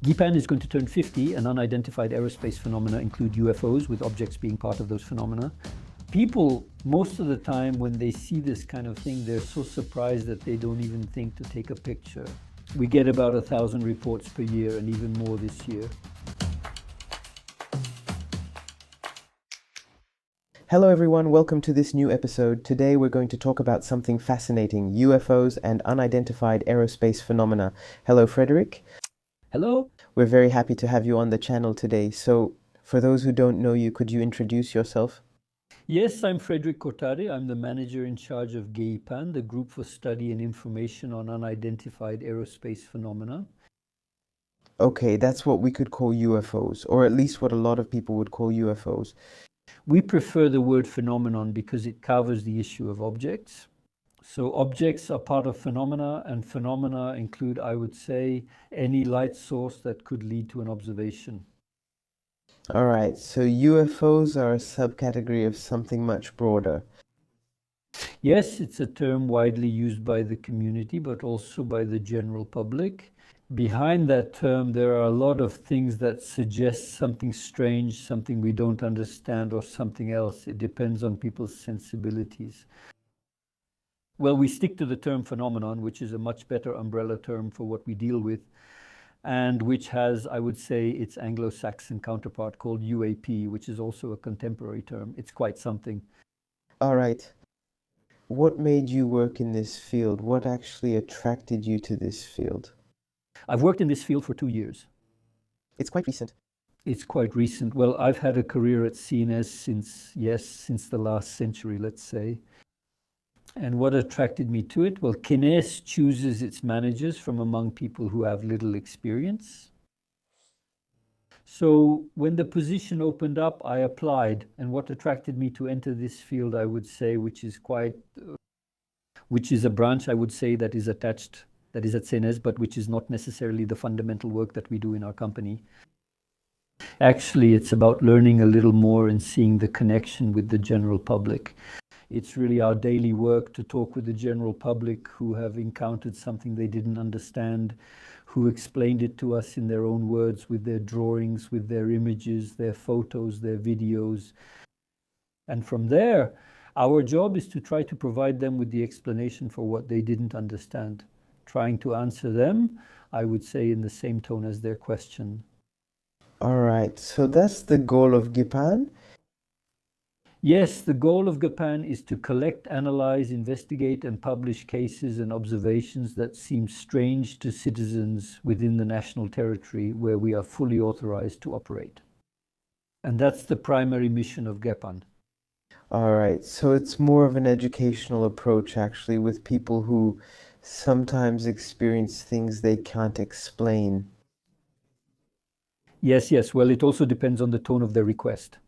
GEIPAN is going to turn 50, and unidentified aerospace phenomena include UFOs, with objects being part of those phenomena. People, most of the time, when they see this kind of thing, they're so surprised that they don't even think to take a picture. We get about 1,000 reports per year, and even more this year. Hello everyone, welcome to this new episode. Today we're going to talk about something fascinating, UFOs and unidentified aerospace phenomena. Hello Frederick. Hello. We're very happy to have you on the channel today. So, for those who don't know you, could you introduce yourself? Yes, I'm Frederick Cortade. I'm the manager in charge of GEIPAN, the Group for Study and Information on Unidentified Aerospace Phenomena. Okay, that's what we could call UFOs, or at least what a lot of people would call UFOs. We prefer the word phenomenon because it covers the issue of objects. So objects are part of phenomena, and phenomena include, I would say, any light source that could lead to an observation. All right, so UFOs are a subcategory of something much broader. Yes, it's a term widely used by the community, but also by the general public. Behind that term, there are a lot of things that suggest something strange, something we don't understand, or something else. It depends on people's sensibilities. Well, we stick to the term phenomenon, which is a much better umbrella term for what we deal with, and which has, I would say, its Anglo-Saxon counterpart called UAP, which is also a contemporary term. It's quite something. All right. What made you work in this field? What actually attracted you to this field? I've worked in this field for 2 years. It's quite recent. It's quite recent. Well, I've had a career at CNS since the last century, let's say. And what attracted me to it? Well, CNS chooses its managers from among people who have little experience. So when the position opened up, I applied. And what attracted me to enter this field, I would say, which is a branch, I would say, that is at CNS, but which is not necessarily the fundamental work that we do in our company. Actually, it's about learning a little more and seeing the connection with the general public. It's really our daily work to talk with the general public who have encountered something they didn't understand, who explained it to us in their own words, with their drawings, with their images, their photos, their videos. And from there, our job is to try to provide them with the explanation for what they didn't understand, trying to answer them, I would say, in the same tone as their question. All right, so that's the goal of GEIPAN? Yes, the goal of GEIPAN is to collect, analyze, investigate, and publish cases and observations that seem strange to citizens within the national territory where we are fully authorized to operate. And that's the primary mission of GEIPAN. All right, so it's more of an educational approach, actually, with people who sometimes experience things they can't explain. Yes. Well, it also depends on the tone of their request.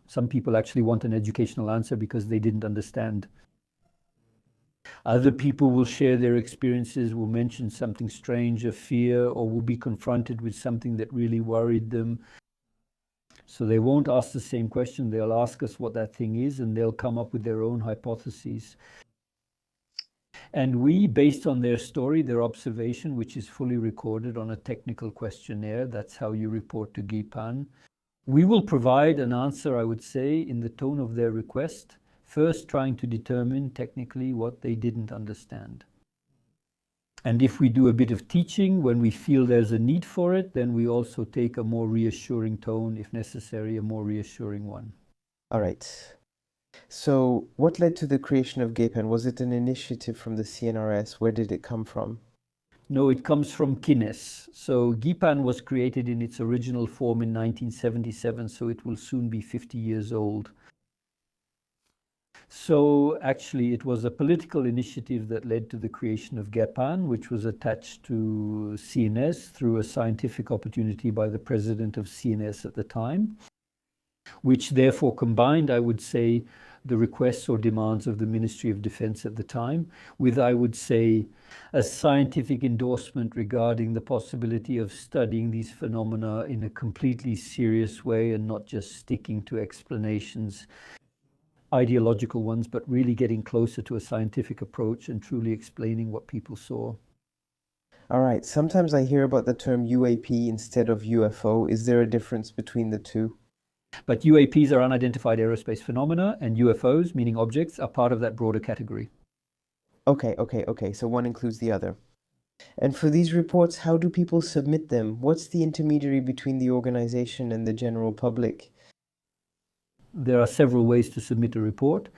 Some people actually want an educational answer because they didn't understand. Other people will share their experiences, will mention something strange, a fear, or will be confronted with something that really worried them. So they won't ask the same question. They'll ask us what that thing is, and they'll come up with their own hypotheses. And we, based on their story, their observation, which is fully recorded on a technical questionnaire, that's how you report to GEIPAN, we will provide an answer, I would say, in the tone of their request, first trying to determine technically what they didn't understand. And if we do a bit of teaching, when we feel there's a need for it, then we also take a more reassuring tone, if necessary, a more reassuring one. All right. So what led to the creation of GEIPAN? Was it an initiative from the CNRS? Where did it come from? No, it comes from CNS. So GEIPAN was created in its original form in 1977, so it will soon be 50 years old. So actually, it was a political initiative that led to the creation of GEIPAN, which was attached to CNS through a scientific opportunity by the president of CNS at the time, which therefore combined, I would say, the requests or demands of the Ministry of Defense at the time with, I would say, a scientific endorsement regarding the possibility of studying these phenomena in a completely serious way and not just sticking to explanations, ideological ones, but really getting closer to a scientific approach and truly explaining what people saw. All right. Sometimes I hear about the term UAP instead of UFO. Is there a difference between the two? But UAPs are unidentified aerospace phenomena, and UFOs, meaning objects, are part of that broader category. Okay. So one includes the other. And for these reports, how do people submit them? What's the intermediary between the organization and the general public? There are several ways to submit a report.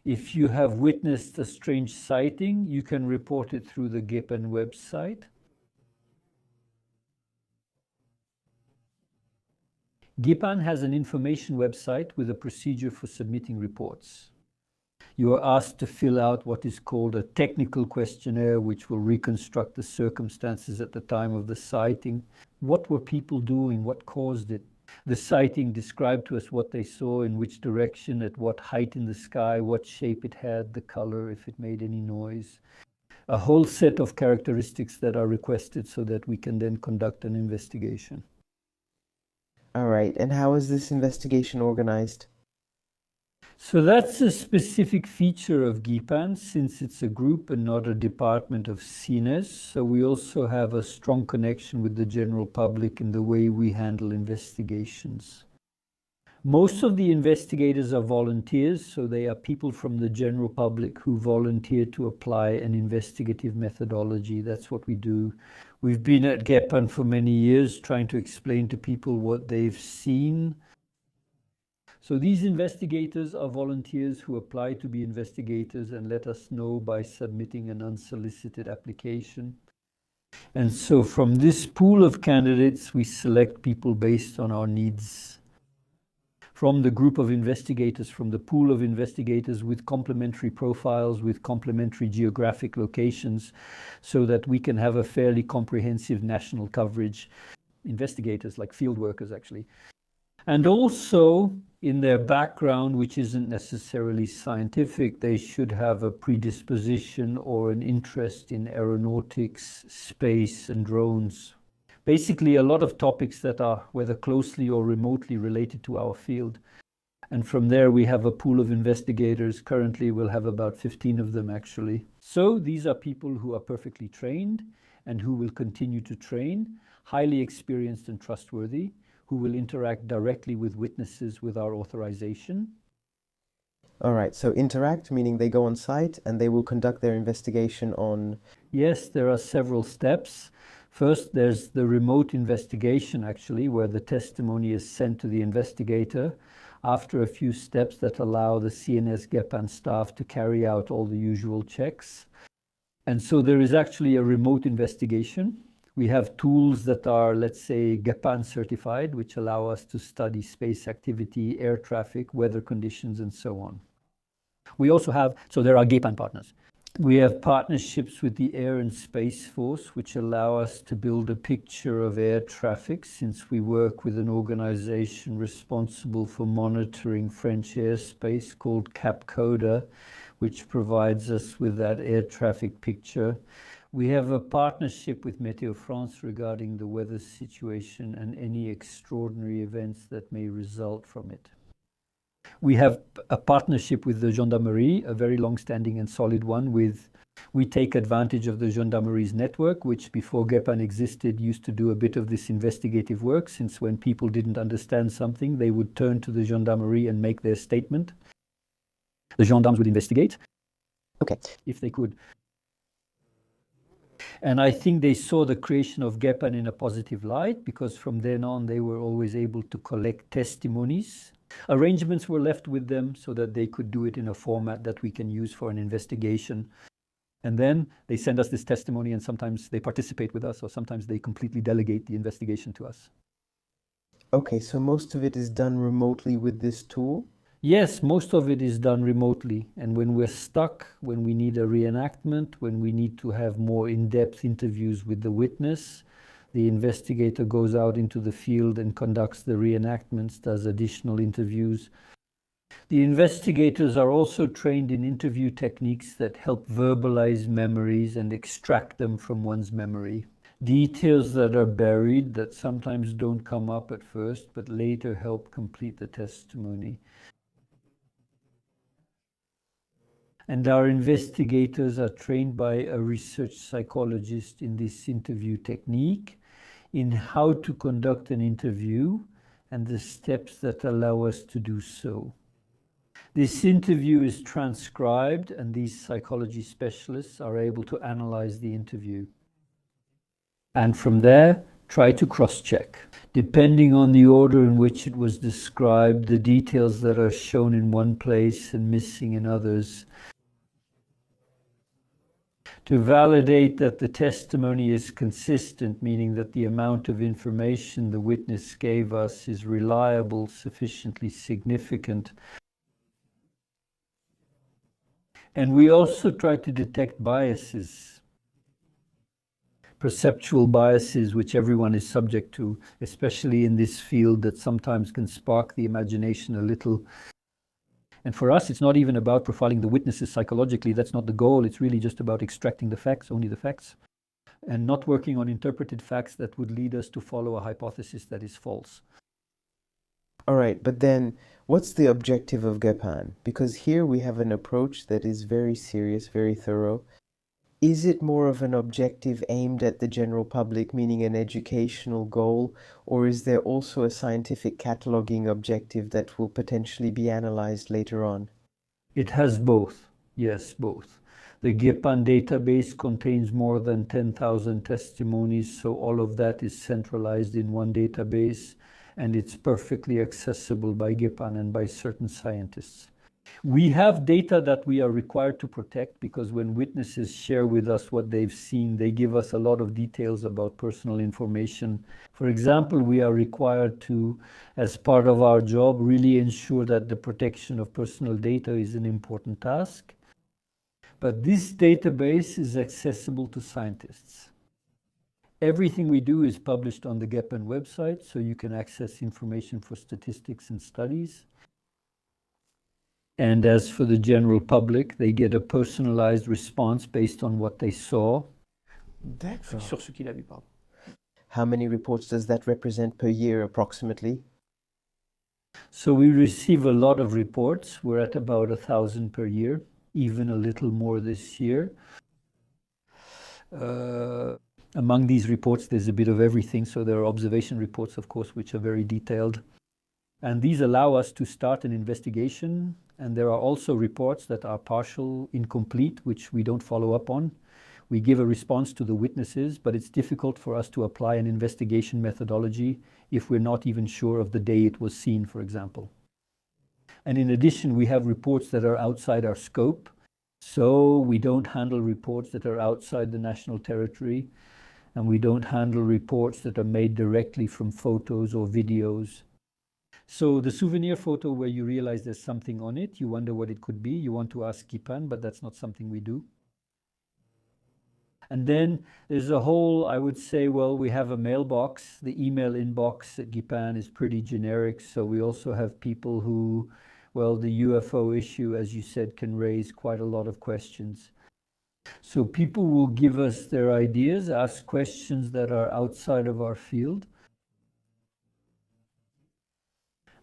If you have witnessed a strange sighting, you can report it through the GEIPAN website. GEIPAN has an information website with a procedure for submitting reports. You are asked to fill out what is called a technical questionnaire, which will reconstruct the circumstances at the time of the sighting. What were people doing? What caused it? The sighting described to us what they saw, in which direction, at what height in the sky, what shape it had, the color, if it made any noise. A whole set of characteristics that are requested so that we can then conduct an investigation. All right. And how is this investigation organized? So that's a specific feature of GEIPAN, since it's a group and not a department of CNES. So we also have a strong connection with the general public in the way we handle investigations. Most of the investigators are volunteers, so they are people from the general public who volunteer to apply an investigative methodology. That's what we do. We've been at GEIPAN for many years trying to explain to people what they've seen. So these investigators are volunteers who apply to be investigators and let us know by submitting an unsolicited application. And so from this pool of candidates, we select people based on our needs. From the group of investigators, from the pool of investigators with complementary profiles, with complementary geographic locations, so that we can have a fairly comprehensive national coverage. Investigators, like field workers, actually. And also, in their background, which isn't necessarily scientific, they should have a predisposition or an interest in aeronautics, space, and drones. Basically, a lot of topics that are whether closely or remotely related to our field. And from there, we have a pool of investigators. Currently, we'll have about 15 of them, actually. So these are people who are perfectly trained and who will continue to train, highly experienced and trustworthy, who will interact directly with witnesses with our authorization. All right. So interact, meaning they go on site and they will conduct their investigation on... Yes, there are several steps. First, there's the remote investigation, actually, where the testimony is sent to the investigator after a few steps that allow the CNS GEIPAN staff to carry out all the usual checks. And so there is actually a remote investigation. We have tools that are, let's say, GEIPAN certified, which allow us to study space activity, air traffic, weather conditions, and so on. We also have, so there are GEIPAN partners. We have partnerships with the Air and Space Force, which allow us to build a picture of air traffic, since we work with an organization responsible for monitoring French airspace called CAPCODA, which provides us with that air traffic picture. We have a partnership with Météo France regarding the weather situation and any extraordinary events that may result from it. We have a partnership with the Gendarmerie, a very long-standing and solid one. We take advantage of the Gendarmerie's network, which before GEIPAN existed used to do a bit of this investigative work, since when people didn't understand something, they would turn to the Gendarmerie and make their statement. The gendarmes would investigate, if they could. And I think they saw the creation of GEIPAN in a positive light, because from then on they were always able to collect testimonies. Arrangements were left with them so that they could do it in a format that we can use for an investigation. And then they send us this testimony, and sometimes they participate with us, or sometimes they completely delegate the investigation to us. Okay, so most of it is done remotely with this tool? Yes, most of it is done remotely. And when we're stuck, when we need a reenactment, when we need to have more in-depth interviews with the witness, the investigator goes out into the field and conducts the reenactments, does additional interviews. The investigators are also trained in interview techniques that help verbalize memories and extract them from one's memory. Details that are buried, that sometimes don't come up at first, but later help complete the testimony. And our investigators are trained by a research psychologist in this interview technique, in how to conduct an interview and the steps that allow us to do so. This interview is transcribed, and these psychology specialists are able to analyze the interview. And from there, try to cross-check. Depending on the order in which it was described, the details that are shown in one place and missing in others, to validate that the testimony is consistent, meaning that the amount of information the witness gave us is reliable, sufficiently significant. And we also try to detect biases, perceptual biases, which everyone is subject to, especially in this field that sometimes can spark the imagination a little. And for us, it's not even about profiling the witnesses psychologically. That's not the goal. It's really just about extracting the facts, only the facts, and not working on interpreted facts that would lead us to follow a hypothesis that is false. All right, but then what's the objective of GEIPAN? Because here we have an approach that is very serious, very thorough. Is it more of an objective aimed at the general public, meaning an educational goal, or is there also a scientific cataloging objective that will potentially be analyzed later on? It has both. Yes, both. The GEIPAN database contains more than 10,000 testimonies, so all of that is centralized in one database, and it's perfectly accessible by GEIPAN and by certain scientists. We have data that we are required to protect, because when witnesses share with us what they've seen, they give us a lot of details about personal information. For example, we are required to, as part of our job, really ensure that the protection of personal data is an important task. But this database is accessible to scientists. Everything we do is published on the GEIPAN website, so you can access information for statistics and studies. And as for the general public, they get a personalized response based on what they saw. D'accord. Sur ce qu'il a vu, pardon. How many reports does that represent per year approximately? So we receive a lot of reports. We're at about 1,000 per year, even a little more this year. Among these reports, there's a bit of everything. So there are observation reports, of course, which are very detailed. And these allow us to start an investigation. And there are also reports that are partial, incomplete, which we don't follow up on. We give a response to the witnesses, but it's difficult for us to apply an investigation methodology if we're not even sure of the day it was seen, for example. And in addition, we have reports that are outside our scope. So we don't handle reports that are outside the national territory, and we don't handle reports that are made directly from photos or videos. So the souvenir photo where you realize there's something on it, you wonder what it could be, you want to ask GEIPAN, but that's not something we do. And then there's a whole, I would say, well, we have a mailbox. The email inbox at GEIPAN is pretty generic, so we also have people who, well, the UFO issue, as you said, can raise quite a lot of questions. So people will give us their ideas, ask questions that are outside of our field.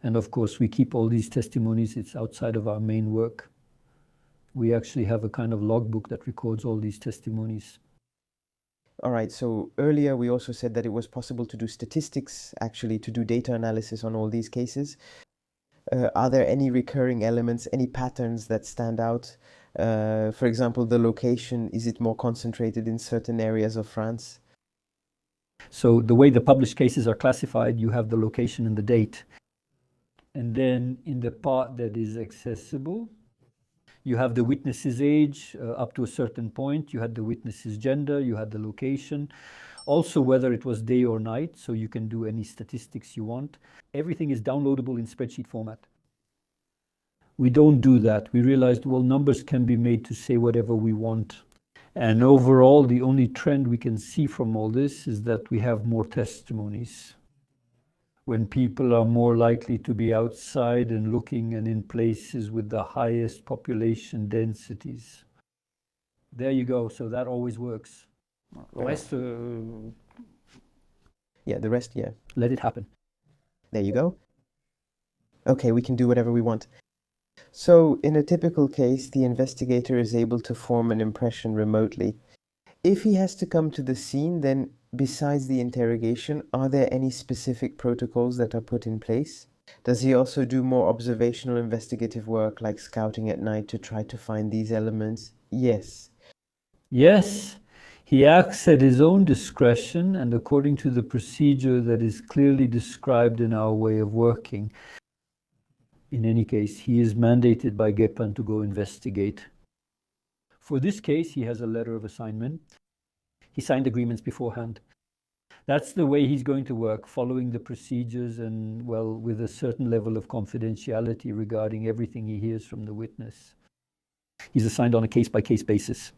And of course, we keep all these testimonies. It's outside of our main work. We actually have a kind of logbook that records all these testimonies. All right, so earlier we also said that it was possible to do statistics, actually, to do data analysis on all these cases. Are there any recurring elements, any patterns that stand out? For example, the location, is it more concentrated in certain areas of France? So the way the published cases are classified, you have the location and the date. And then in the part that is accessible, you have the witness's age up to a certain point. You had the witness's gender, you had the location. Also whether it was day or night, so you can do any statistics you want. Everything is downloadable in spreadsheet format. We don't do that. We realized, well, numbers can be made to say whatever we want. And overall, the only trend we can see from all this is that we have more testimonies. When people are more likely to be outside and looking and in places with the highest population densities. There you go, so that always works. Le reste, Yeah, the rest, yeah. Let it happen. There you go. Okay, we can do whatever we want. So, in a typical case, the investigator is able to form an impression remotely. If he has to come to the scene, then besides the interrogation, are there any specific protocols that are put in place? Does he also do more observational investigative work like scouting at night to try to find these elements? Yes. Yes, he acts at his own discretion and according to the procedure that is clearly described in our way of working. In any case, he is mandated by GEIPAN to go investigate. For this case, he has a letter of assignment. He signed agreements beforehand. That's the way he's going to work, following the procedures and, well, with a certain level of confidentiality regarding everything he hears from the witness. He's assigned on a case-by-case basis.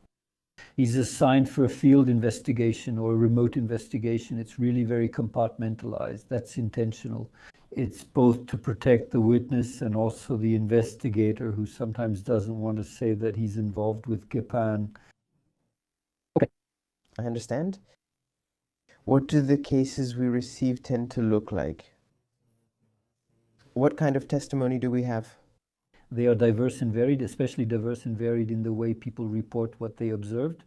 He's assigned for a field investigation or a remote investigation. It's really very compartmentalized. That's intentional. It's both to protect the witness and also the investigator, who sometimes doesn't want to say that he's involved with GEIPAN. Okay, I understand. What do the cases we receive tend to look like? What kind of testimony do we have? They are diverse and varied, especially diverse and varied in the way people report what they observed.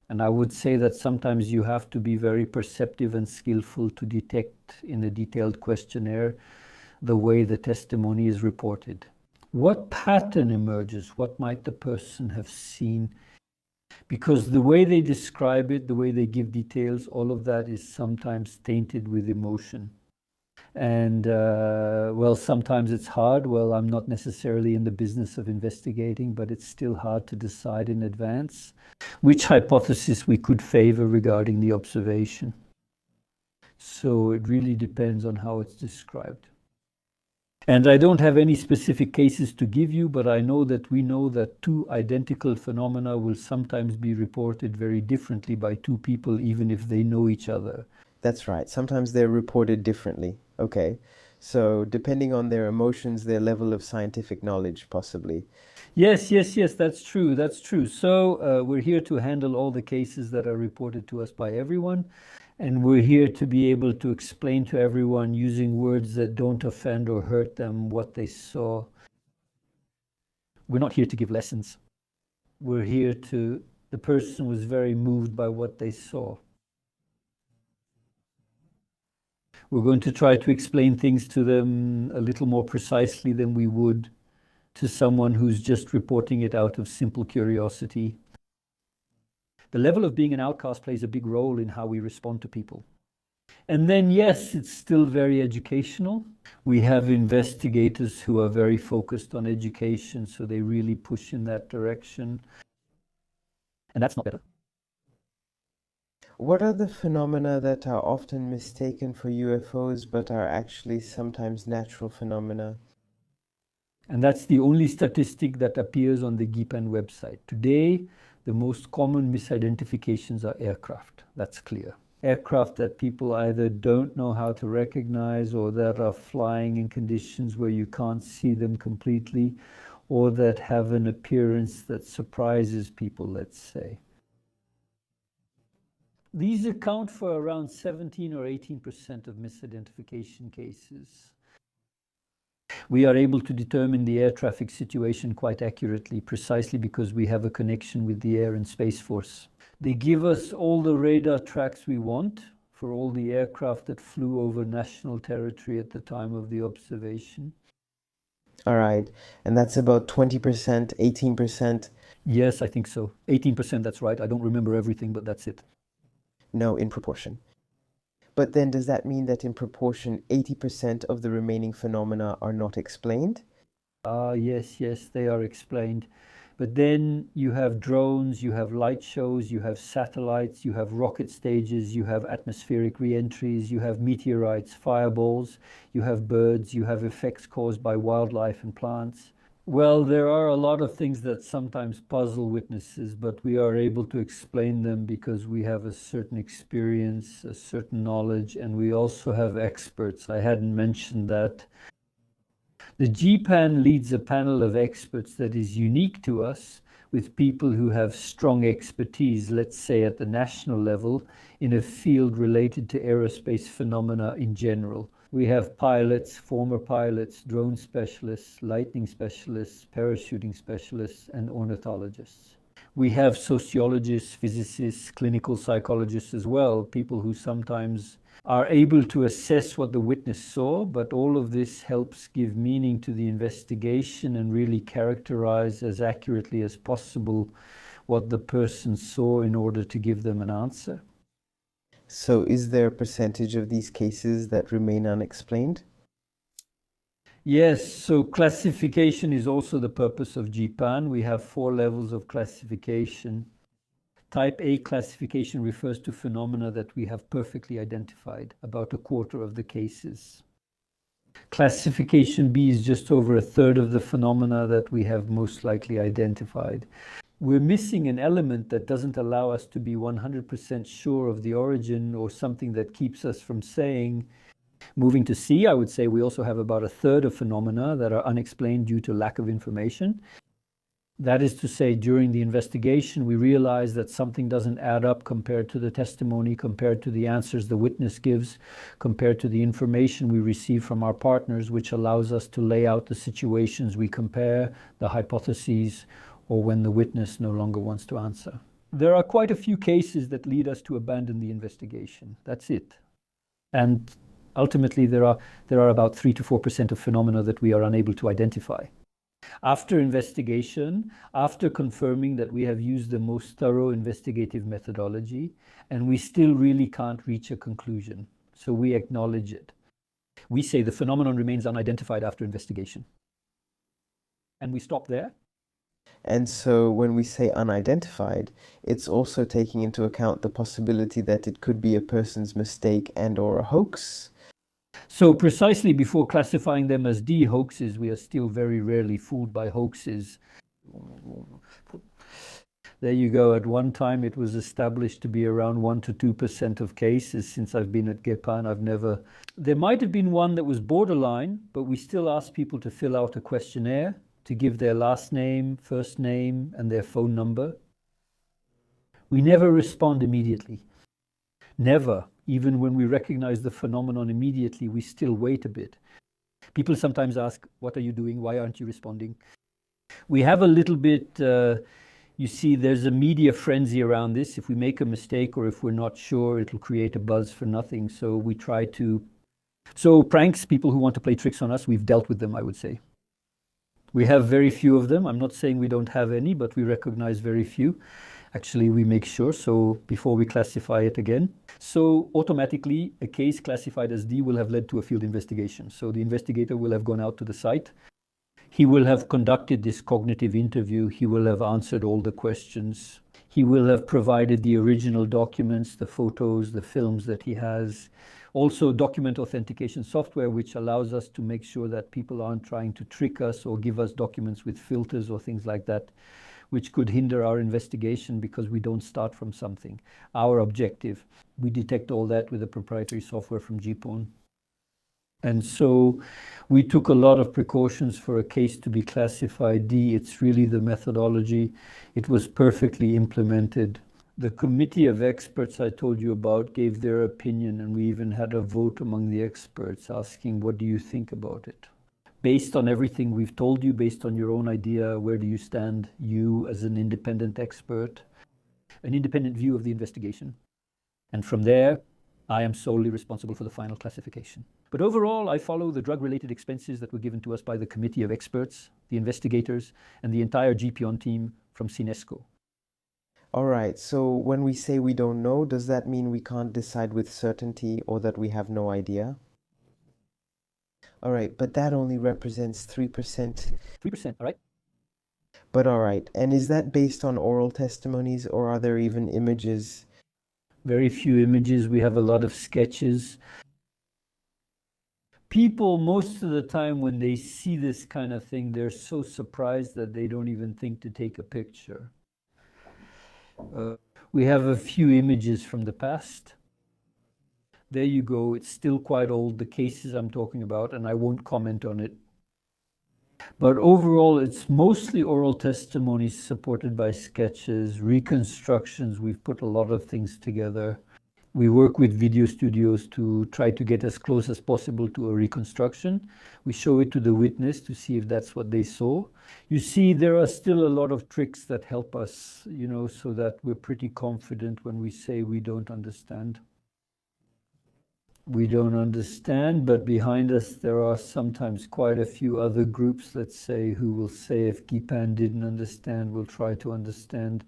And I would say that sometimes you have to be very perceptive and skillful to detect in a detailed questionnaire the way the testimony is reported. What pattern emerges? What might the person have seen? Because the way they describe it, the way they give details, all of that is sometimes tainted with emotion. And well, sometimes it's hard. Well, I'm not necessarily in the business of investigating, but it's still hard to decide in advance which hypothesis we could favor regarding the observation. So it really depends on how it's described. And I don't have any specific cases to give you, but I know that two identical phenomena will sometimes be reported very differently by two people, even if they know each other. That's right. Sometimes they're reported differently. Okay. So depending on their emotions, their level of scientific knowledge, possibly. Yes, that's true. That's true. So we're here to handle all the cases that are reported to us by everyone. And we're here to be able to explain to everyone using words that don't offend or hurt them what they saw. We're not here to give lessons. We're here to, the person was very moved by what they saw. We're going to try to explain things to them a little more precisely than we would to someone who's just reporting it out of simple curiosity. The level of being an outcast plays a big role in how we respond to people. And then, yes, it's still very educational. We have investigators who are very focused on education, so they really push in that direction. And that's not better. What are the phenomena that are often mistaken for UFOs but are actually sometimes natural phenomena? And that's the only statistic that appears on the GEIPAN website. Today, the most common misidentifications are aircraft. That's clear. Aircraft that people either don't know how to recognize, or that are flying in conditions where you can't see them completely, or that have an appearance that surprises people, let's say. These account for around 17 or 18% of misidentification cases. We are able to determine the air traffic situation quite accurately, precisely because we have a connection with the Air and Space Force. They give us all the radar tracks we want for all the aircraft that flew over national territory at the time of the observation. All right. And that's about 20%, 18%? Yes, I think so. 18%, that's right. I don't remember everything, but that's it. No, in proportion. But then does that mean that in proportion 80% of the remaining phenomena are not explained? Yes, they are explained. But then you have drones, you have light shows, you have satellites, you have rocket stages, you have atmospheric re-entries, you have meteorites, fireballs, you have birds, you have effects caused by wildlife and plants. Well, there are a lot of things that sometimes puzzle witnesses, but we are able to explain them because we have a certain experience, a certain knowledge, and we also have experts. I hadn't mentioned that. The GEIPAN leads a panel of experts that is unique to us, with people who have strong expertise, let's say at the national level, in a field related to aerospace phenomena in general. We have pilots, former pilots, drone specialists, lightning specialists, parachuting specialists, and ornithologists. We have sociologists, physicists, clinical psychologists as well, people who sometimes are able to assess what the witness saw, but all of this helps give meaning to the investigation and really characterize as accurately as possible what the person saw in order to give them an answer. So is there a percentage of these cases that remain unexplained? Yes, so classification is also the purpose of GEIPAN. We have 4 levels of classification. Type A classification refers to phenomena that we have perfectly identified, about a quarter of the cases. Classification B is just over a third of the phenomena that we have most likely identified. We're missing an element that doesn't allow us to be 100% sure of the origin, or something that keeps us from saying. Moving to C, I would say we also have about a third of phenomena that are unexplained due to lack of information. That is to say, during the investigation, we realize that something doesn't add up compared to the testimony, compared to the answers the witness gives, compared to the information we receive from our partners, which allows us to lay out the situations we compare, the hypotheses, or when the witness no longer wants to answer. There are quite a few cases that lead us to abandon the investigation. That's it. And ultimately, there are about 3 to 4% of phenomena that we are unable to identify. After investigation, after confirming that we have used the most thorough investigative methodology, and we still really can't reach a conclusion, so we acknowledge it. We say the phenomenon remains unidentified after investigation. And we stop there. And so when we say unidentified, it's also taking into account the possibility that it could be a person's mistake and or a hoax. So precisely before classifying them as D, hoaxes, we are still very rarely fooled by hoaxes. There you go. At one time, it was established to be around 1 to 2% of cases. Since I've been at GEIPAN, there might have been one that was borderline, but we still ask people to fill out a questionnaire, to give their last name, first name, and their phone number. We never respond immediately. Never. Even when we recognize the phenomenon immediately, we still wait a bit. People sometimes ask, what are you doing? Why aren't you responding? We have a little bit, you see, there's a media frenzy around this. If we make a mistake or if we're not sure, it'll create a buzz for nothing. So we try to... So pranks, people who want to play tricks on us, we've dealt with them, I would say. We have very few of them. I'm not saying we don't have any, but we recognize very few. Actually, we make sure, so before we classify it again. So automatically, a case classified as D will have led to a field investigation. So the investigator will have gone out to the site. He will have conducted this cognitive interview. He will have answered all the questions. He will have provided the original documents, the photos, the films that he has. Also, document authentication software, which allows us to make sure that people aren't trying to trick us or give us documents with filters or things like that, which could hinder our investigation because we don't start from something. Our objective, we detect all that with a proprietary software from GEIPAN. And so we took a lot of precautions for a case to be classified D. It's really the methodology. It was perfectly implemented. The committee of experts I told you about gave their opinion, and we even had a vote among the experts asking, what do you think about it? Based on everything we've told you, based on your own idea, where do you stand, you as an independent expert, an independent view of the investigation? And from there, I am solely responsible for the final classification. But overall, I follow the drug-related expenses that were given to us by the committee of experts, the investigators, and the entire GEIPAN team from UNESCO. All right, so when we say we don't know, does that mean we can't decide with certainty or that we have no idea? All right, but that only represents 3%. 3%, all right? But all right, and is that based on oral testimonies or are there even images? Very few images. We have a lot of sketches. People, most of the time when they see this kind of thing, they're so surprised that they don't even think to take a picture. We have a few images from the past. There you go. It's still quite old, the cases I'm talking about, and I won't comment on it. But overall, it's mostly oral testimonies supported by sketches, reconstructions. We've put a lot of things together. We work with video studios to try to get as close as possible to a reconstruction. We show it to the witness to see if that's what they saw. You see, there are still a lot of tricks that help us, so that we're pretty confident when we say we don't understand. We don't understand, but behind us there are sometimes quite a few other groups, let's say, who will say if GEIPAN didn't understand, we'll try to understand,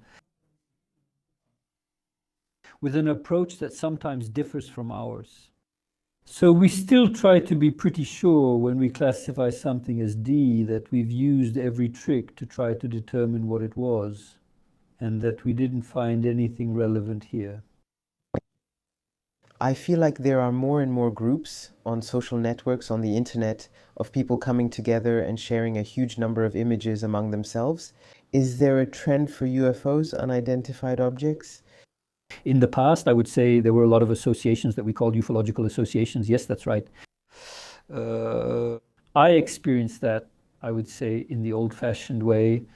with an approach that sometimes differs from ours. So we still try to be pretty sure when we classify something as D that we've used every trick to try to determine what it was, and that we didn't find anything relevant here. I feel like there are more and more groups on social networks, on the internet, of people coming together and sharing a huge number of images among themselves. Is there a trend for UFOs, unidentified objects? In the past, I would say there were a lot of associations that we called ufological associations. Yes, that's right. I experienced that, I would say, in the old-fashioned way,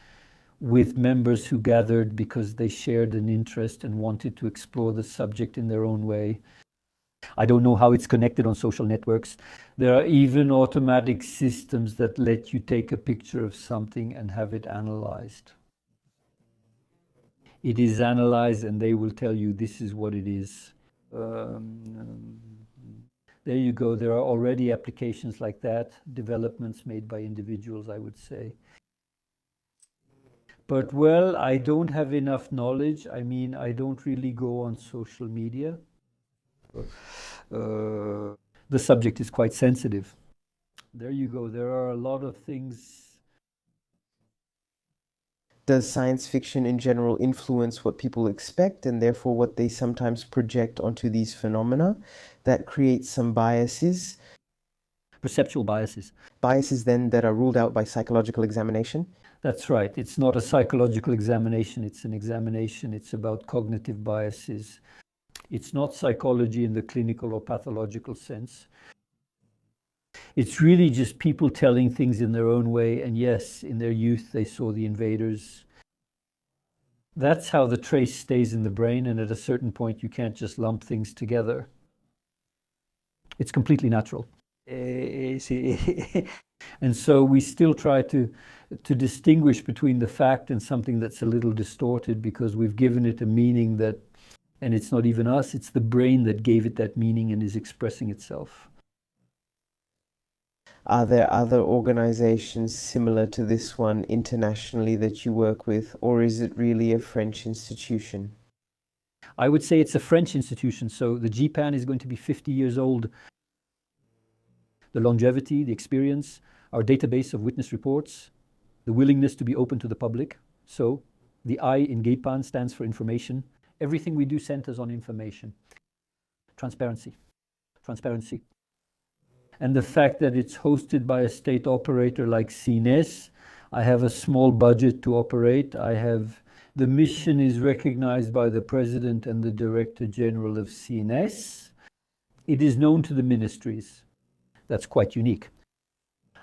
with members who gathered because they shared an interest and wanted to explore the subject in their own way. I don't know how it's connected on social networks. There are even automatic systems that let you take a picture of something and have it analyzed. It is analyzed and they will tell you this is what it is. There you go. There are already applications like that, developments made by individuals, I would say. But well, I don't have enough knowledge. I mean, I don't really go on social media. The subject is quite sensitive. There you go. There are a lot of things. Does science fiction in general influence what people expect and therefore what they sometimes project onto these phenomena that creates some biases? Perceptual biases. Biases then that are ruled out by psychological examination? That's right. It's not a psychological examination. It's an examination. It's about cognitive biases. It's not psychology in the clinical or pathological sense. It's really just people telling things in their own way. And yes, in their youth, they saw the invaders. That's how the trace stays in the brain. And at a certain point, you can't just lump things together. It's completely natural. And so we still try to distinguish between the fact and something that's a little distorted because we've given it a meaning that, and it's not even us, it's the brain that gave it that meaning and is expressing itself. Are there other organizations similar to this one internationally that you work with, or is it really a French institution? I would say it's a French institution. So the GEIPAN is going to be 50 years old. The longevity, the experience, our database of witness reports, the willingness to be open to the public. So the I in GEIPAN stands for information. Everything we do centers on information. Transparency. Transparency. And the fact that it's hosted by a state operator like CNES, I have a small budget to operate. The mission is recognized by the President and the Director General of CNES. It is known to the ministries. That's quite unique.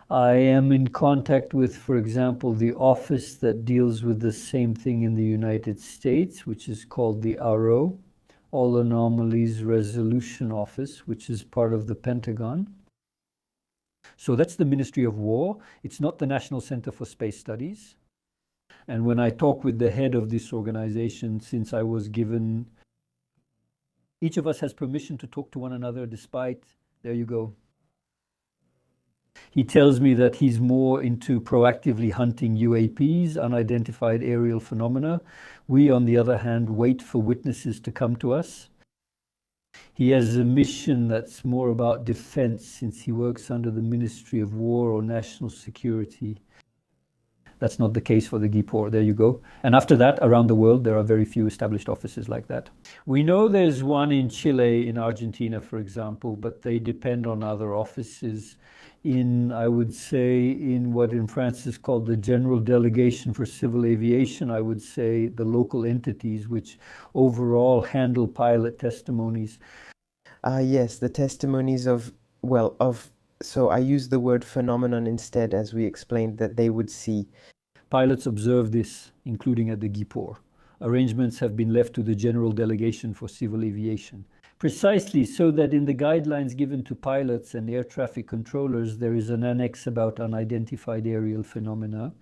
I am in contact with, for example, the office that deals with the same thing in the United States, which is called the ARO, All Anomalies Resolution Office, which is part of the Pentagon. So that's the Ministry of War. It's not the National Center for Space Studies. And when I talk with the head of this organization, since I was given, each of us has permission to talk to one another despite, there you go. He tells me that he's more into proactively hunting UAPs, unidentified aerial phenomena. We, on the other hand, wait for witnesses to come to us. He has a mission that's more about defense, since he works under the Ministry of War or National Security. That's not the case for the GEIPAN. There you go. And after that, around the world, there are very few established offices like that. We know there's one in Chile, in Argentina, for example, but they depend on other offices in, I would say, in what in France is called the General Delegation for Civil Aviation. I would say the local entities which overall handle pilot testimonies. Yes, the testimonies so I use the word phenomenon instead, as we explained, that they would see. Pilots observe this, including at the GEIPAN. Arrangements have been left to the General Delegation for Civil Aviation. Precisely, so that in the guidelines given to pilots and air traffic controllers, there is an annex about unidentified aerial phenomena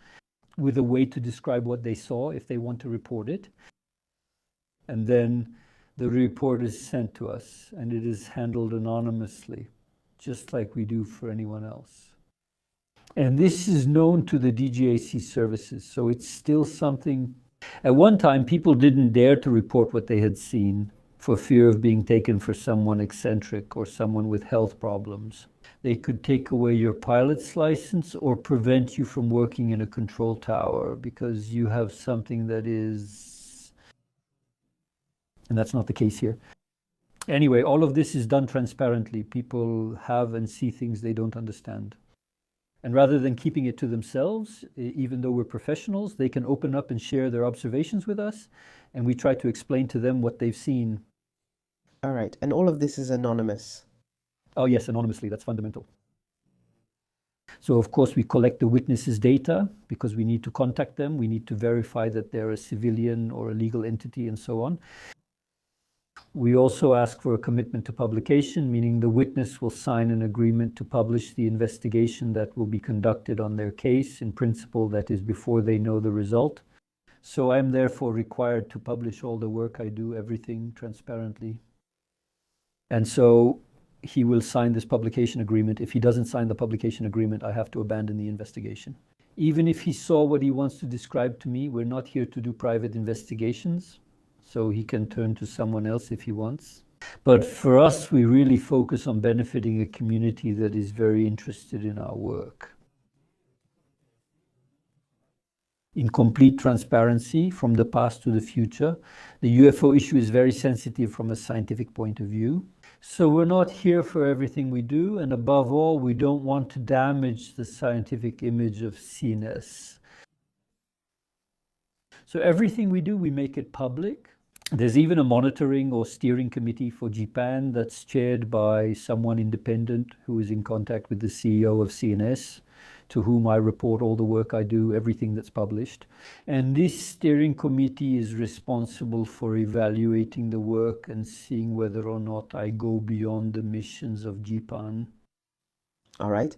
with a way to describe what they saw if they want to report it. And then the report is sent to us, and it is handled anonymously, just like we do for anyone else. And this is known to the DGAC services, so it's still something. At one time, people didn't dare to report what they had seen for fear of being taken for someone eccentric or someone with health problems. They could take away your pilot's license or prevent you from working in a control tower because you have something that is... And that's not the case here. Anyway, all of this is done transparently. People have and see things they don't understand. And rather than keeping it to themselves, even though we're professionals, they can open up and share their observations with us, and we try to explain to them what they've seen. All right, and all of this is anonymous. Oh yes, anonymously, that's fundamental. So of course we collect the witnesses' data because we need to contact them, we need to verify that they're a civilian or a legal entity and so on. We also ask for a commitment to publication, meaning the witness will sign an agreement to publish the investigation that will be conducted on their case, in principle, that is before they know the result. So I'm therefore required to publish all the work I do, everything transparently. And so he will sign this publication agreement. If he doesn't sign the publication agreement, I have to abandon the investigation. Even if he saw what he wants to describe to me, we're not here to do private investigations. So he can turn to someone else if he wants. But for us, we really focus on benefiting a community that is very interested in our work. In complete transparency from the past to the future, the UFO issue is very sensitive from a scientific point of view. So we're not here for everything we do, and above all, we don't want to damage the scientific image of CNS. So everything we do, we make it public. There's even a monitoring or steering committee for GEIPAN that's chaired by someone independent who is in contact with the CEO of CNS, to whom I report all the work I do, everything that's published. And this steering committee is responsible for evaluating the work and seeing whether or not I go beyond the missions of GEIPAN. All right.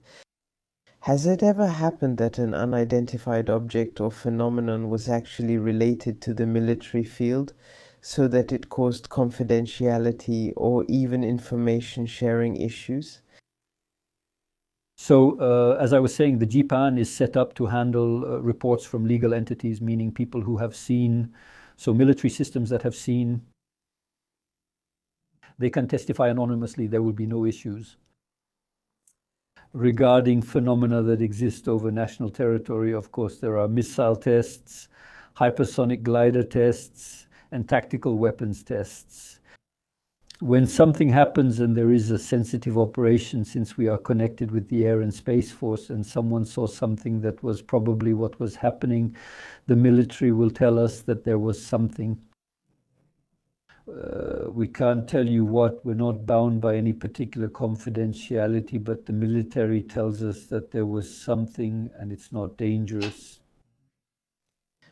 Has it ever happened that an unidentified object or phenomenon was actually related to the military field, so that it caused confidentiality or even information sharing issues? So, as I was saying, the GEIPAN is set up to handle reports from legal entities, meaning people who have seen, so military systems that have seen, they can testify anonymously, there will be no issues. Regarding phenomena that exist over national territory, of course, there are missile tests, hypersonic glider tests, and tactical weapons tests. When something happens and there is a sensitive operation, since we are connected with the Air and Space Force, and someone saw something that was probably what was happening, the military will tell us that there was something. We can't tell you what, we're not bound by any particular confidentiality, but the military tells us that there was something and it's not dangerous.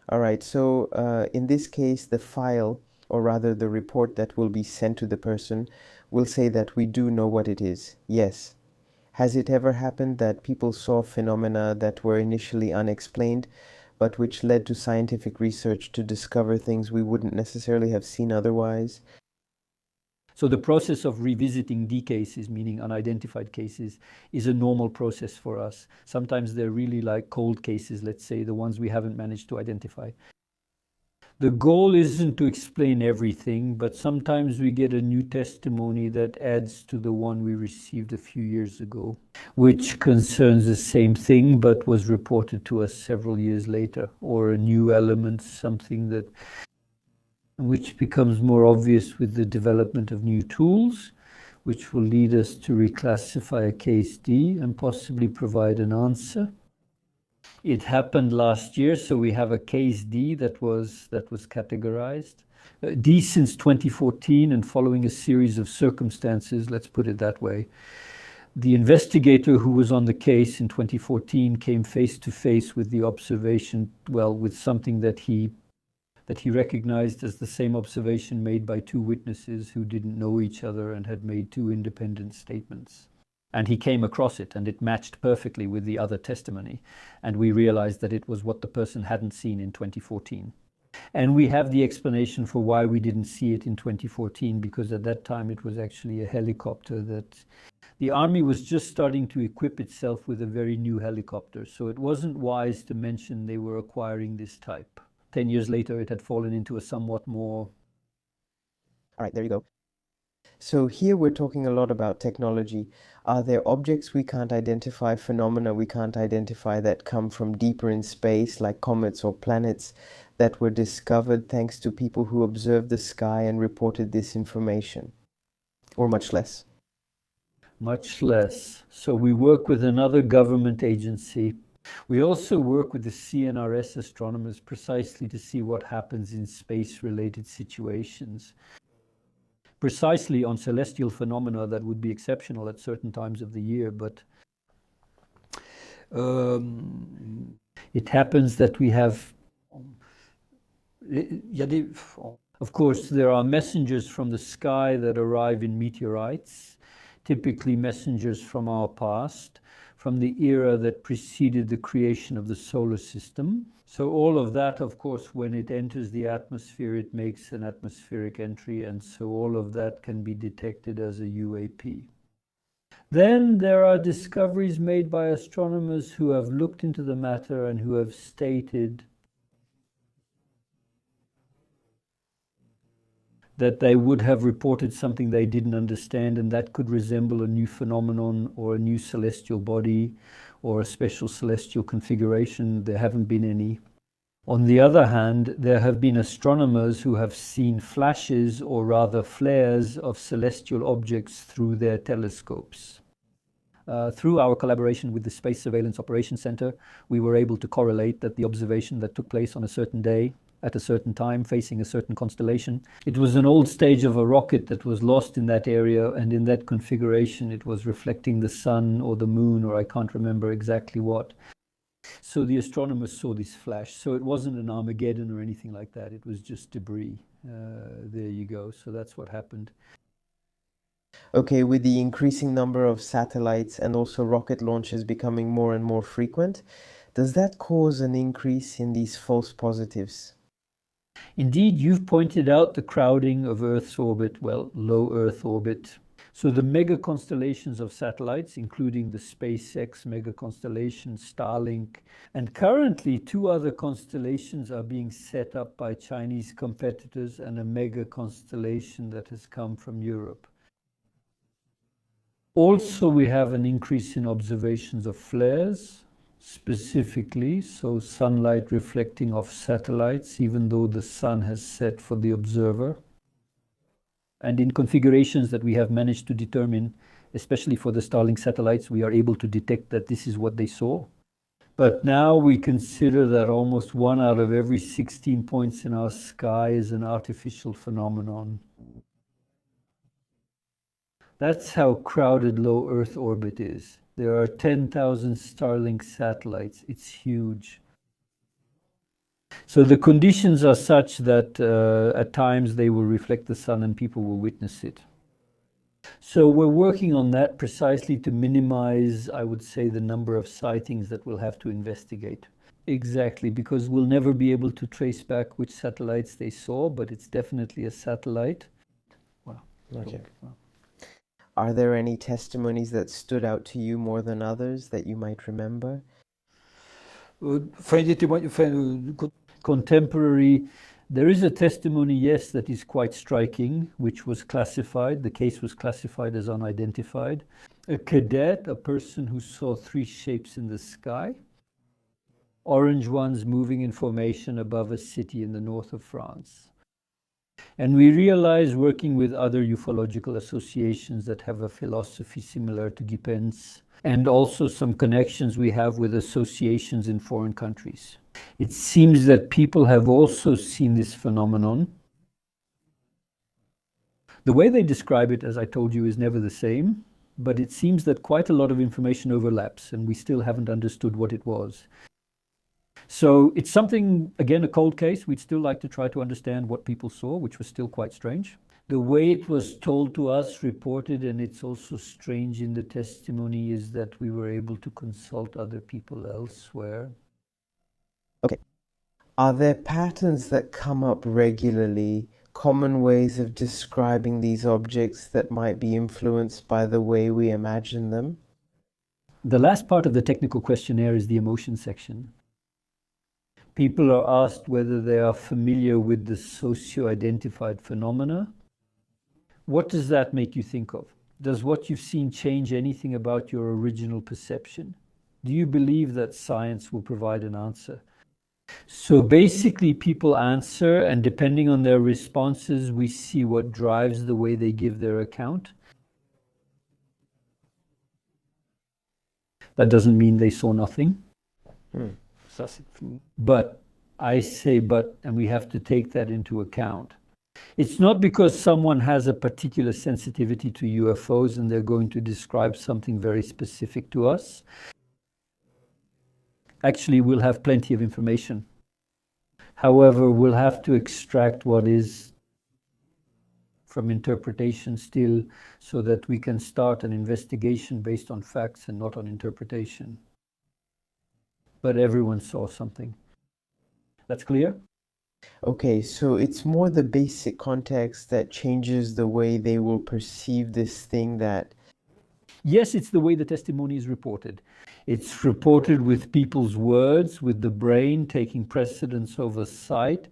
All right, so in this case, the file, or rather the report that will be sent to the person, will say that we do know what it is. Yes. Has it ever happened that people saw phenomena that were initially unexplained, but which led to scientific research to discover things we wouldn't necessarily have seen otherwise? So the process of revisiting D cases, meaning unidentified cases, is a normal process for us. Sometimes they're really like cold cases, let's say, the ones we haven't managed to identify. The goal isn't to explain everything, but sometimes we get a new testimony that adds to the one we received a few years ago, which concerns the same thing but was reported to us several years later, or a new element, something that which becomes more obvious with the development of new tools, which will lead us to reclassify a case D and possibly provide an answer. It happened last year, so we have a case D that was categorized. D since 2014, and following a series of circumstances, let's put it that way. The investigator who was on the case in 2014 came face to face with the observation, well, with something that he that he recognized as the same observation made by two witnesses who didn't know each other and had made two independent statements. And he came across it, and it matched perfectly with the other testimony. And we realized that it was what the person hadn't seen in 2014. And we have the explanation for why we didn't see it in 2014, because at that time it was actually a helicopter that the army was just starting to equip itself with a very new helicopter. So it wasn't wise to mention they were acquiring this type. 10 years later, it had fallen into a somewhat more... All right, there you go. So here we're talking a lot about technology. Are there objects we can't identify, phenomena we can't identify that come from deeper in space, like comets or planets, that were discovered thanks to people who observed the sky and reported this information? Or much less? Much less. So we work with another government agency. We also work with the CNRS astronomers precisely to see what happens in space-related situations. Precisely on celestial phenomena that would be exceptional at certain times of the year, but it happens that we have... Of course, there are messengers from the sky that arrive in meteorites, typically messengers from our past, from the era that preceded the creation of the solar system. So all of that, of course, when it enters the atmosphere, it makes an atmospheric entry, and so all of that can be detected as a UAP. Then there are discoveries made by astronomers who have looked into the matter and who have stated that they would have reported something they didn't understand, and that could resemble a new phenomenon or a new celestial body or a special celestial configuration. There haven't been any. On the other hand, there have been astronomers who have seen flashes, or rather flares, of celestial objects through their telescopes. Through our collaboration with the Space Surveillance Operations Center, we were able to correlate that the observation that took place on a certain day, at a certain time, facing a certain constellation, it was an old stage of a rocket that was lost in that area, and in that configuration it was reflecting the sun or the moon, or I can't remember exactly what. So the astronomers saw this flash. So it wasn't an Armageddon or anything like that. It was just debris. There you go. So that's what happened. Okay, with the increasing number of satellites and also rocket launches becoming more and more frequent, does that cause an increase in these false positives? Indeed, you've pointed out the crowding of Earth's orbit, well, low Earth orbit. So the mega constellations of satellites, including the SpaceX mega constellation, Starlink, and currently 2 other constellations are being set up by Chinese competitors, and a mega constellation that has come from Europe. Also, we have an increase in observations of flares, specifically, so sunlight reflecting off satellites, even though the sun has set for the observer. And in configurations that we have managed to determine, especially for the Starlink satellites, we are able to detect that this is what they saw. But now we consider that almost 1 out of every 16 points in our sky is an artificial phenomenon. That's how crowded low Earth orbit is. There are 10,000 Starlink satellites. It's huge. So the conditions are such that at times they will reflect the sun and people will witness it. So we're working on that precisely to minimize, I would say, the number of sightings that we'll have to investigate. Exactly, because we'll never be able to trace back which satellites they saw, but it's definitely a satellite. Wow. Okay. Are there any testimonies that stood out to you more than others that you might remember? Contemporary, there is a testimony, yes, that is quite striking, which was classified. The case was classified as unidentified. A cadet, a person who saw 3 shapes in the sky, orange ones moving in formation above a city in the north of France. And we realize, working with other ufological associations that have a philosophy similar to GEIPAN's, and also some connections we have with associations in foreign countries, it seems that people have also seen this phenomenon. The way they describe it, as I told you, is never the same, but it seems that quite a lot of information overlaps, and we still haven't understood what it was. So it's something, again, a cold case. We'd still like to try to understand what people saw, which was still quite strange. The way it was told to us, reported, and it's also strange in the testimony, is that we were able to consult other people elsewhere. Okay. Are there patterns that come up regularly, common ways of describing these objects that might be influenced by the way we imagine them? The last part of the technical questionnaire is the emotion section. People are asked whether they are familiar with the socio-identified phenomena. What does that make you think of? Does what you've seen change anything about your original perception? Do you believe that science will provide an answer? So basically, people answer, and depending on their responses, we see what drives the way they give their account. That doesn't mean they saw nothing. But I say but, and we have to take that into account. It's not because someone has a particular sensitivity to UFOs and they're going to describe something very specific to us. Actually, we'll have plenty of information. However, we'll have to extract what is from interpretation still, so that we can start an investigation based on facts and not on interpretation. But everyone saw something. That's clear? Okay, so it's more the basic context that changes the way they will perceive this thing that... Yes, it's the way the testimony is reported. It's reported with people's words, with the brain taking precedence over sight.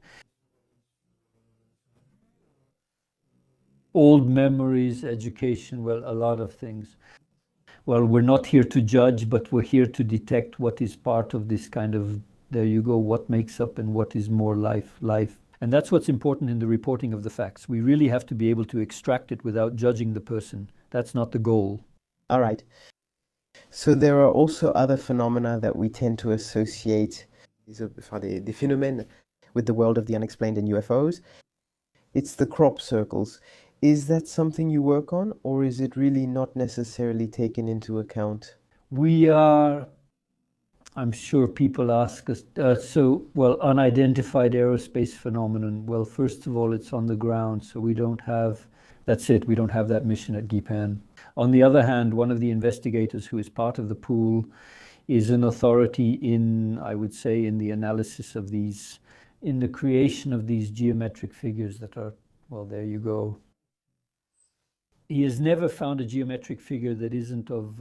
Old memories, education, well, a lot of things. Well, we're not here to judge, but we're here to detect what is part of this kind of, there you go, what makes up and what is more life. And that's what's important in the reporting of the facts. We really have to be able to extract it without judging the person. That's not the goal. All right. So there are also other phenomena that we tend to associate, des phénomènes, with the world of the unexplained and UFOs. It's the crop circles. Is that something you work on, or is it really not necessarily taken into account? We are, I'm sure people ask us, unidentified aerospace phenomenon. Well, first of all, it's on the ground, so we don't have, that's it, we don't have that mission at GEIPAN. On the other hand, one of the investigators who is part of the pool is an authority in, I would say, in the analysis of these, in the creation of these geometric figures that are, well, there you go. He has never found a geometric figure that isn't of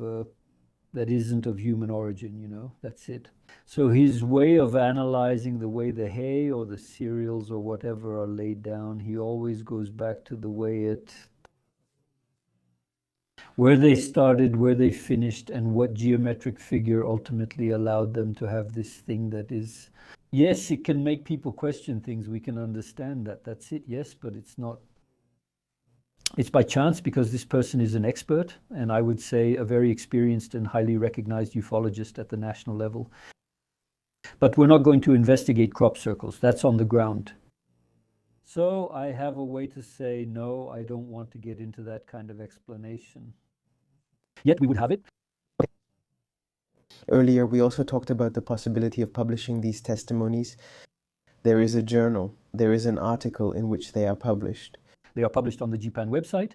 human origin, you know, that's it. So his way of analyzing the way the hay or the cereals or whatever are laid down, he always goes back to the way where they started, where they finished, and what geometric figure ultimately allowed them to have this thing that is, yes, it can make people question things, we can understand that, that's it, yes, but it's not. It's by chance, because this person is an expert, and I would say a very experienced and highly recognized ufologist at the national level. But we're not going to investigate crop circles. That's on the ground. So I have a way to say, no, I don't want to get into that kind of explanation. Yet we would have it. Earlier, we also talked about the possibility of publishing these testimonies. There is a journal, there is an article in which they are published. They are published on the GEIPAN website.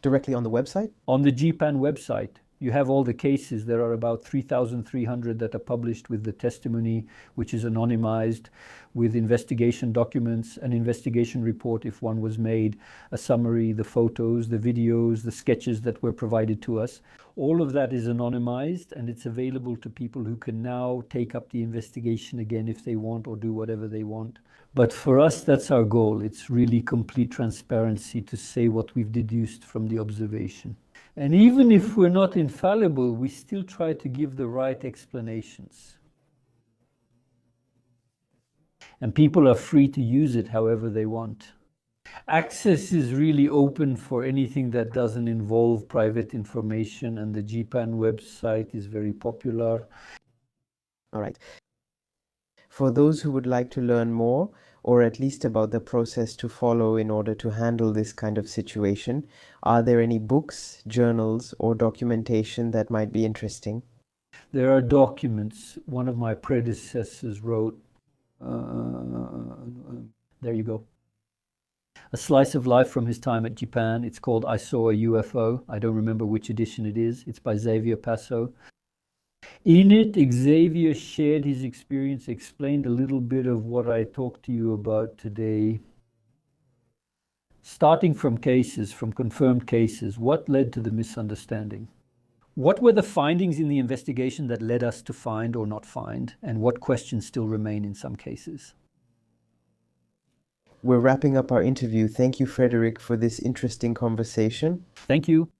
Directly on the website? On the GEIPAN website, you have all the cases. There are about 3,300 that are published with the testimony, which is anonymized, with investigation documents, an investigation report if one was made, a summary, the photos, the videos, the sketches that were provided to us. All of that is anonymized, and it's available to people who can now take up the investigation again if they want, or do whatever they want. But for us, that's our goal. It's really complete transparency to say what we've deduced from the observation. And even if we're not infallible, we still try to give the right explanations. And people are free to use it however they want. Access is really open for anything that doesn't involve private information, and the GEIPAN website is very popular. All right. For those who would like to learn more, or at least about the process to follow in order to handle this kind of situation, are there any books, journals, or documentation that might be interesting? There are documents. One of my predecessors wrote, there you go. A slice of life from his time at GEIPAN. It's called I Saw a UFO. I don't remember which edition it is. It's by Xavier Passo. In it, Xavier shared his experience, explained a little bit of what I talked to you about today. Starting from cases, from confirmed cases, what led to the misunderstanding? What were the findings in the investigation that led us to find or not find? And what questions still remain in some cases? We're wrapping up our interview. Thank you, Frederick, for this interesting conversation. Thank you.